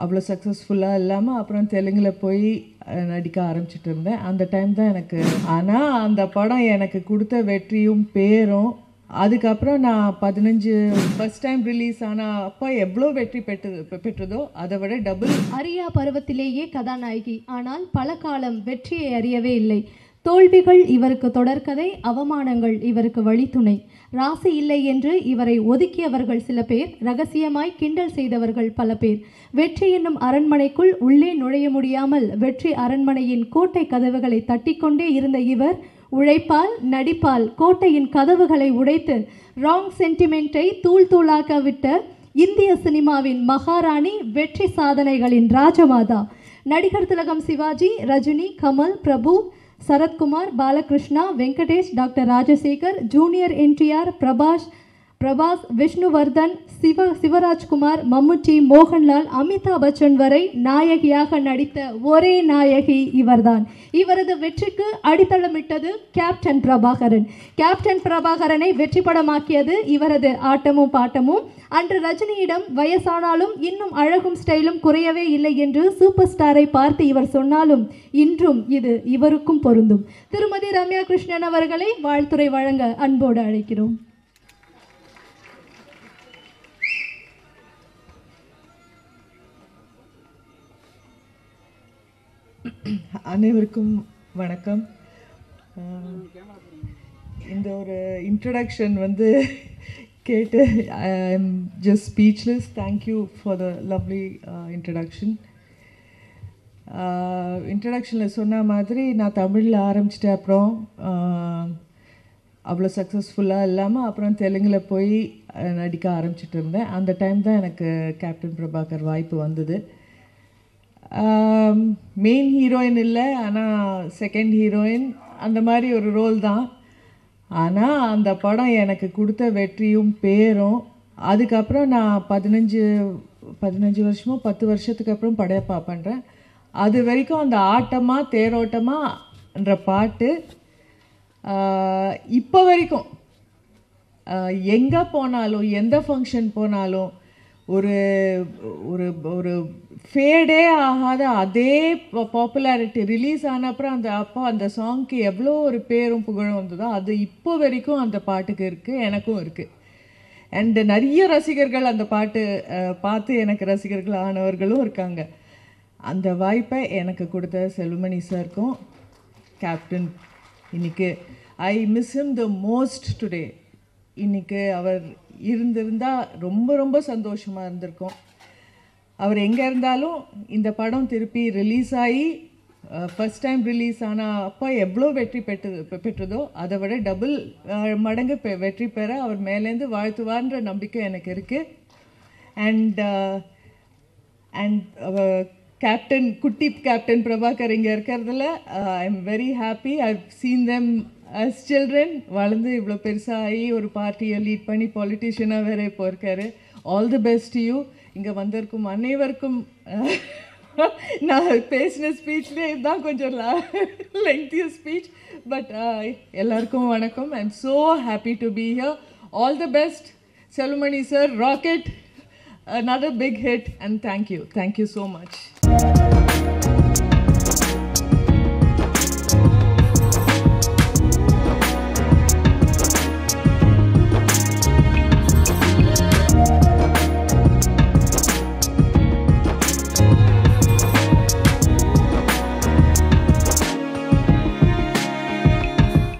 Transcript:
அவ்வளோ சக்ஸஸ்ஃபுல்லாக இல்லாமல் அப்புறம் தெலுங்கில் போய் நடிக்க ஆரம்பிச்சிட்டு இருந்தேன். அந்த டைம் தான் எனக்கு ஆனால் அந்த படம் எனக்கு கொடுத்த வெற்றியும் பேரும், அதுக்கப்புறம் நான் 15 ஃபர்ஸ்ட் டைம் ரிலீஸ் ஆனால் அப்போ எவ்வளோ வெற்றி பெற்றதோ அதை விட டபுள். அரியா பருவத்திலேயே கதாநாயகி, ஆனால் பல காலம் வெற்றியை அறியவே இல்லை. தோல்விகள் இவருக்கு தொடர்கதை, அவமானங்கள் இவருக்கு வழித்துணை. ராசி இல்லை என்று இவரை ஒதுக்கியவர்கள் சில பேர், ரகசியமாய் கிண்டல் செய்தவர்கள் பல பேர். வெற்றி என்னும் அரண்மனைக்குள் உள்ளே நுழைய முடியாமல் வெற்றி அரண்மனையின் கோட்டை கதவுகளை தட்டிக்கொண்டே இருந்த இவர் உழைப்பால் நடிப்பால் கோட்டையின் கதவுகளை உடைத்து ராங் சென்டிமெண்ட்டை தூள் தூளாக்க விட்ட இந்திய சினிமாவின் மகாராணி, வெற்றி சாதனைகளின் ராஜமாதா. நடிகர் திலகம் சிவாஜி, ரஜினி, கமல், பிரபு, சரத்குமார், பாலகிருஷ்ணா, வெங்கடேஷ், டாக்டர் ராஜசேகர், ஜூனியர் என்டிஆர், பிரபாஸ், விஷ்ணுவர்தன், சிவராஜ்குமார், மம்முட்டி, மோகன்லால், அமிதாப் பச்சன் வரை நாயகியாக நடித்த ஒரே நாயகி இவர்தான். இவரது வெற்றிக்கு அடித்தளமிட்டது கேப்டன் பிரபாகரன். கேப்டன் பிரபாகரனை வெற்றி படமாக்கியது இவரது ஆட்டமும் பாட்டமும். அன்று ரஜினியிடம் வயசானாலும் இன்னும் அழகும் ஸ்டைலும் குறையவே இல்லை என்று சூப்பர் ஸ்டாரை பார்த்து இவர் சொன்னாலும் இன்றும் இது இவருக்கும் பொருந்தும். திருமதி ரம்யா கிருஷ்ணன் அவர்களை வாழ்த்துரை வழங்க அன்போடு அழைக்கிறோம். அனைவருக்கும் வணக்கம். இந்த ஒரு இன்ட்ரடக்ஷன் கேட்டு I am just speechless. Thank you for the lovely introduction. இன்ட்ரடக்ஷனில் சொன்ன மாதிரி நான் தமிழில் ஆரம்பிச்சிட்டேன். அப்புறம் அவ்வளோ சக்ஸஸ்ஃபுல்லாக இல்லாமல் அப்புறம் தெலுங்கில் போய் நடிக்க ஆரம்பிச்சிட்டு இருந்தேன். அந்த டைம் தான் எனக்கு கேப்டன் பிரபாகர் வாய்ப்பு வந்தது. மெயின் ஹீரோயின் இல்லை, ஆனால் செகண்ட் ஹீரோயின் அந்த மாதிரி ஒரு ரோல் தான். ஆனால் அந்த படம் எனக்கு கொடுத்த வெற்றியும் பேரும், அதுக்கப்புறம் நான் 15 வருஷமோ 10 வருஷத்துக்கு அப்புறம் படையப்பா பண்ணுறேன். அது வரைக்கும் அந்த ஆட்டமாக தேரோட்டமான்ற பாட்டு இப்போ வரைக்கும் எங்கே போனாலும் எந்த ஃபங்க்ஷன் போனாலும் ஒரு ஒரு ஒரு ஃபேடே ஆகாத அதே பாப்புலாரிட்டி. ரிலீஸ் ஆன அப்புறம் அந்த சாங்க்கு எவ்வளோ ஒரு பேரும் புகழும் வந்ததோ அது இப்போ வரைக்கும் அந்த பாட்டுக்கு இருக்குது, எனக்கும் இருக்குது. அண்டு நிறைய ரசிகர்கள் அந்த பாட்டு பார்த்து எனக்கு ரசிகர்கள் ஆனவர்களும் இருக்காங்க. அந்த வாய்ப்பை எனக்கு கொடுத்த செல்வமணி சாருக்கும் கேப்டன், இன்றைக்கி I miss him the most today. இன்றைக்கி அவர் இருந்திருந்தால் ரொம்ப ரொம்ப சந்தோஷமாக இருந்திருக்கும். அவர் எங்கே இருந்தாலும் இந்த படம் திருப்பி ரிலீஸ் ஆகி ஃபஸ்ட் டைம் ரிலீஸ் ஆனால் அப்போ எவ்வளோ வெற்றி பெற்றதோ அதை விட டபுள் மடங்கு வெற்றி பெற அவர் மேலேருந்து வாழ்த்துவார்ன்ற நம்பிக்கை எனக்கு இருக்குது. அண்ட் கேப்டன், குட்டி கேப்டன் பிரபாகர் இங்கே இருக்கிறதுல I am very happy. I have seen them as children. வளர்ந்து இவ்வளோ பெருசாகி ஒரு பார்ட்டியை லீட் பண்ணி பாலிட்டிஷியனாக வேறு இப்போ இருக்கார். All the best to you. இங்கே வந்திருக்கும் அனைவருக்கும் நான் பேசின ஸ்பீச்லேயே இதுதான் கொஞ்சம் லெங்க்தியர் ஸ்பீச். பட் எல்லாருக்கும் வணக்கம். I am so happy to be here. All the best Selvamani sir. Rocket, another big hit, and thank you so much.